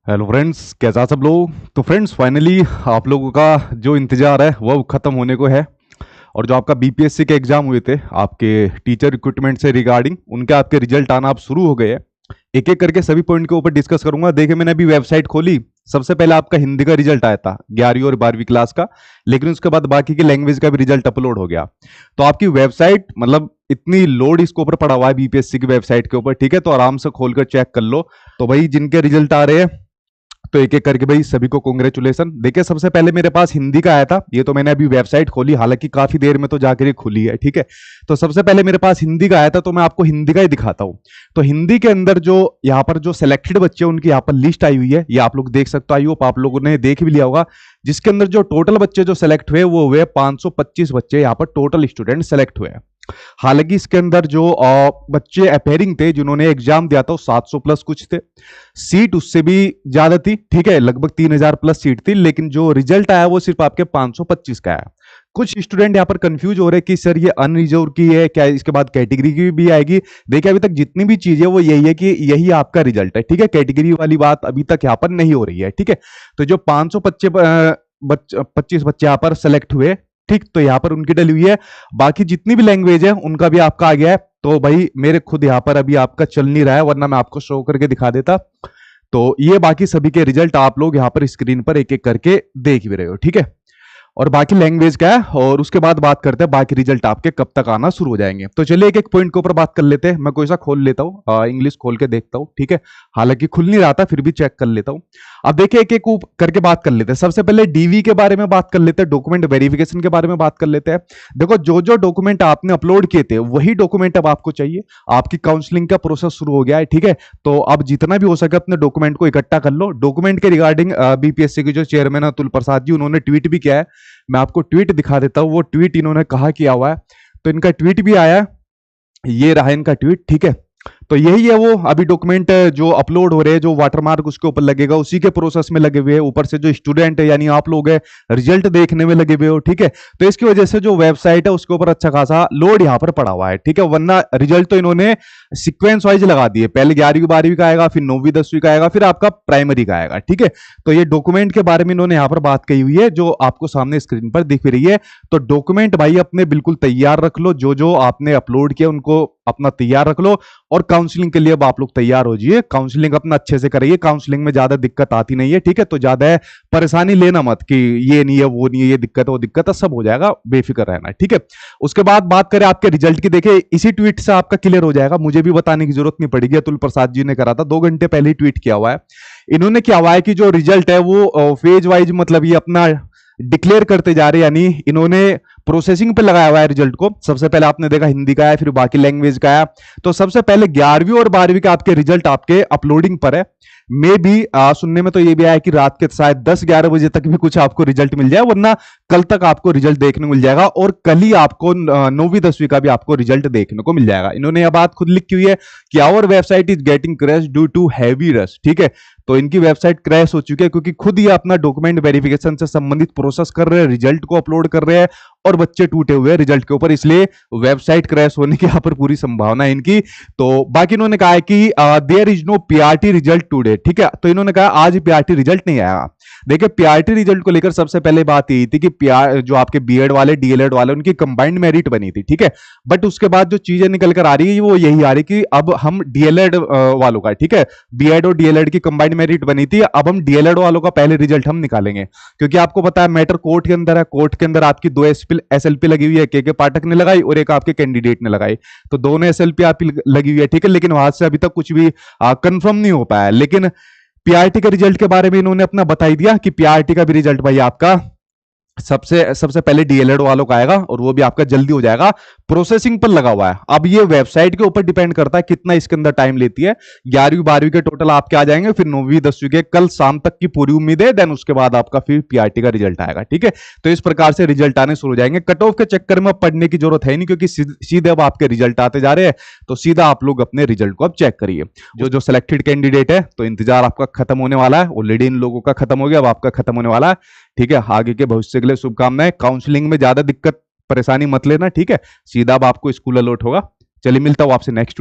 Hello friends, कैसा सब लोग। तो फ्रेंड्स, फाइनली आप लोगों का जो इंतजार है वो खत्म होने को है। और जो आपका बीपीएससी के एग्जाम हुए थे आपके टीचर रिक्रूटमेंट से रिगार्डिंग, उनके आपके रिजल्ट आना आप शुरू हो गए हैं। एक एक करके सभी पॉइंट के ऊपर डिस्कस करूंगा। देखिए, मैंने अभी वेबसाइट खोली। सबसे पहले आपका हिंदी का रिजल्ट आया था 11वीं और 12वीं क्लास का, लेकिन उसके बाद बाकी की लैंग्वेज का भी रिजल्ट अपलोड हो गया। तो आपकी वेबसाइट मतलब इतनी लोड इसके ऊपर पड़ा हुआ है बीपीएससी की वेबसाइट के ऊपर, ठीक है। तो आराम से खोलकर चेक कर लो। तो भाई, जिनके रिजल्ट आ रहे हैं तो एक एक करके भाई सभी को कॉन्ग्रेचुलेसन। देखिए, सबसे पहले मेरे पास हिंदी का आया था। ये तो मैंने अभी वेबसाइट खोली, हालांकि काफी देर में तो जाकर ये खुली है, ठीक है। तो सबसे पहले मेरे पास हिंदी का आया था, तो मैं आपको हिंदी का ही दिखाता हूं। तो हिंदी के अंदर जो यहाँ पर जो सिलेक्टेड बच्चे उनकी यहाँ पर लिस्ट आई हुई है, ये आप लोग देख सकते हो। आई होप आप लोगों ने देख भी लिया होगा। जिसके अंदर जो टोटल बच्चे जो सेलेक्ट हुए वो हुए 525 बच्चे यहाँ पर टोटल स्टूडेंट सेलेक्ट हुए हैं। हालांकि इसके अंदर जो बच्चे अपेयरिंग थे जिन्होंने एग्जाम दिया था वो 700 प्लस कुछ थे। सीट उससे भी ज्यादा थी, ठीक है, लगभग 3000 प्लस सीट थी। लेकिन जो रिजल्ट आया वो सिर्फ आपके 525 का है। कुछ स्टूडेंट यहाँ पर कंफ्यूज हो रहे हैं कि सर ये अनरिजर्व की है क्या, इसके बाद कैटेगरी की भी आएगी। देखिए, अभी तक जितनी भी चीज है वो यही है कि यही आपका रिजल्ट है, ठीक है। कैटेगरी वाली बात अभी तक यहाँ पर नहीं हो रही है, ठीक है। तो जो 525 बच्चे यहाँ पर सेलेक्ट हुए, ठीक, तो यहाँ पर उनकी डली हुई है। बाकी जितनी भी लैंग्वेज है उनका भी आपका आ गया है। तो भाई, मेरे खुद यहाँ पर अभी आपका चल नहीं रहा है, वरना मैं आपको शो करके दिखा देता। तो ये बाकी सभी के रिजल्ट आप लोग यहाँ पर स्क्रीन पर एक एक करके देख भी रहे हो, ठीक है। और बाकी लैंग्वेज क्या है, और उसके बाद बात करते हैं बाकी रिजल्ट आपके कब तक आना शुरू हो जाएंगे। तो चलिए एक एक पॉइंट के ऊपर बात कर लेते हैं। मैं कोई सा खोल लेता हूँ, इंग्लिश खोल के देखता हूँ, ठीक है। हालांकि खुल नहीं रहा था, फिर भी चेक कर लेता हूँ। अब देखिए, एक एक करके बात कर लेते हैं। सबसे पहले डीवी के बारे में बात कर लेते हैं, डॉक्यूमेंट वेरिफिकेशन के बारे में बात कर लेते हैं। देखो, जो जो डॉक्यूमेंट आपने अपलोड किए थे वही डॉक्यूमेंट अब आपको चाहिए। आपकी काउंसलिंग का प्रोसेस शुरू हो गया है, ठीक है। तो अब जितना भी हो सके अपने डॉक्यूमेंट को इकट्ठा कर लो। डॉक्यूमेंट के रिगार्डिंग बीपीएससी के जो चेयरमैन है अतुल प्रसाद जी, उन्होंने ट्वीट भी किया है। मैं आपको ट्वीट दिखा देता हूं। वो ट्वीट इन्होंने कहा किया हुआ है, तो इनका ट्वीट भी आया है। ये रहा इनका ट्वीट, ठीक है। तो यही है वो अभी डॉक्यूमेंट जो अपलोड हो रहे हैं, जो वाटरमार्क उसके ऊपर लगेगा उसी के प्रोसेस में लगे हुए हैं। ऊपर से जो स्टूडेंट है यानी आप लोग है, रिजल्ट देखने में लगे हुए हो, ठीक है। तो इसकी वजह से जो वेबसाइट है उसके ऊपर अच्छा खासा लोड यहाँ पर पड़ा हुआ है, ठीक है। वरना रिजल्ट तो इन्होंने सीक्वेंस वाइज लगा दिए। पहले 11वीं 12वीं का आएगा, फिर 9वीं 10वीं का आएगा, फिर आपका प्राइमरी का आएगा, ठीक है। तो ये डॉक्यूमेंट के बारे में इन्होंने यहाँ पर बात कही हुई है, जो आपको सामने स्क्रीन पर दिख रही है। तो डॉक्यूमेंट भाई अपने बिल्कुल तैयार रख लो। जो जो आपने अपलोड किया उनको अपना तैयार रख लो। और काउंसलिंग के लिए अब आप लोग तैयार हो जाइए। काउंसलिंग अपना अच्छे से करिए। काउंसलिंग में ज्यादा दिक्कत आती नहीं है, ठीक है। तो ज्यादा परेशानी लेना मत कि ये नहीं है वो नहीं है, ये दिक्कत है वो दिक्कत है, सब हो जाएगा, बेफिक्र रहना, ठीक है। उसके बाद बात करें आपके रिजल्ट की। देखिए, इसी ट्वीट से आपका क्लियर हो जाएगा, मुझे भी बताने की जरूरत नहीं पड़ेगी। अतुल प्रसाद जी ने करा था, 2 घंटे पहले ही ट्वीट किया हुआ है। इन्होंने क्या हुआ है कि जो रिजल्ट है वो फेज वाइज मतलब ये अपना डिक्लेयर करते जा रहे हैं, यानी इन्होंने प्रोसेसिंग पे लगाया हुआ है रिजल्ट को। सबसे पहले आपने देखा हिंदी का है, फिर बाकी लैंग्वेज का है। तो सबसे पहले 11वीं और 12वीं का आपके रिजल्ट आपके अपलोडिंग पर है। मे भी सुनने में तो ये भी आया कि रात के शायद 10-11 बजे तक भी कुछ आपको रिजल्ट मिल जाए, वरना कल तक आपको रिजल्ट देखने को मिल जाएगा। और कल ही आपको 9वीं 10वीं का भी आपको रिजल्ट देखने को मिल जाएगा। इन्होंने यह बात खुद लिखी हुई है कि our website is getting crash due to heavy rush, ठीक है। तो इनकी वेबसाइट क्रैश हो चुकी है क्योंकि खुद ही अपना डॉक्यूमेंट वेरिफिकेशन से संबंधित प्रोसेस कर रहे हैं, रिजल्ट को अपलोड कर रहे हैं और बच्चे टूटे हुए हैं रिजल्ट के ऊपर, इसलिए वेबसाइट क्रैश होने की यहाँ पर पूरी संभावना है इनकी। तो बाकी इन्होंने कहा है कि there is no PRT result today, ठीक है। तो इन्होंने कहा आज पीआरटी रिजल्ट नहीं आया। देखिए, पीआरटी रिजल्ट को लेकर सबसे पहले बात यही थी कि पीआर जो आपके बीएड वाले डीएलएड वाले उनकी कंबाइंड मेरिट बनी थी, ठीक है। बट उसके बाद जो चीजें निकल कर आ रही है वो यही आ रही कि अब हम डीएलएड वालों का, ठीक है, बीएड और डीएलएड की कंबाइंड मेरिट बनी थी, अब हम डीएलएड वालों का पहले रिजल्ट हम निकालेंगे। क्योंकि आपको पता है मैटर कोर्ट के अंदर है, कोर्ट के अंदर आपकी 2 एसएलपी लगी हुई है, के पाठक ने लगाई और एक आपके कैंडिडेट ने लगाई। तो दोनों एसएलपी आपकी लगी हुई है, ठीक है। लेकिन वहां से अभी तक कुछ भी कंफर्म नहीं हो पाया। लेकिन पीआरटी के रिजल्ट के बारे में इन्होंने अपना बता ही दिया कि पीआरटी का भी रिजल्ट भाई आपका सबसे पहले डीएलएड वालों का आएगा और वो भी आपका जल्दी हो जाएगा, प्रोसेसिंग पर लगा हुआ है। अब ये वेबसाइट के ऊपर डिपेंड करता है कितना इसके अंदर टाइम लेती है। 11वीं 12वीं के टोटल आपके आ जाएंगे, फिर 9वीं 10वीं के कल शाम तक की पूरी उम्मीद है। देन उसके बाद आपका फिर पीआरटी का रिजल्ट आएगा, ठीक है। तो इस प्रकार से रिजल्ट आने शुरू हो जाएंगे। कट ऑफ के चक्कर में पढ़ने की जरूरत है नहीं, क्योंकि सीधे अब आपके रिजल्ट आते जा रहे हैं। तो सीधा आप लोग अपने रिजल्ट को अब चेक करिए। जो जो सिलेक्टेड कैंडिडेट है, तो इंतजार आपका खत्म होने वाला है। ऑलरेडी इन लोगों का खत्म हो गया, अब आपका खत्म होने वाला है, ठीक है। आगे के भविष्य के लिए शुभकामनाएं। काउंसलिंग में ज्यादा दिक्कत परेशानी मत लेना, ठीक है। सीधा अब आपको स्कूल अलॉट होगा। चलिए, मिलता हूं आपसे नेक्स्ट वीडियो।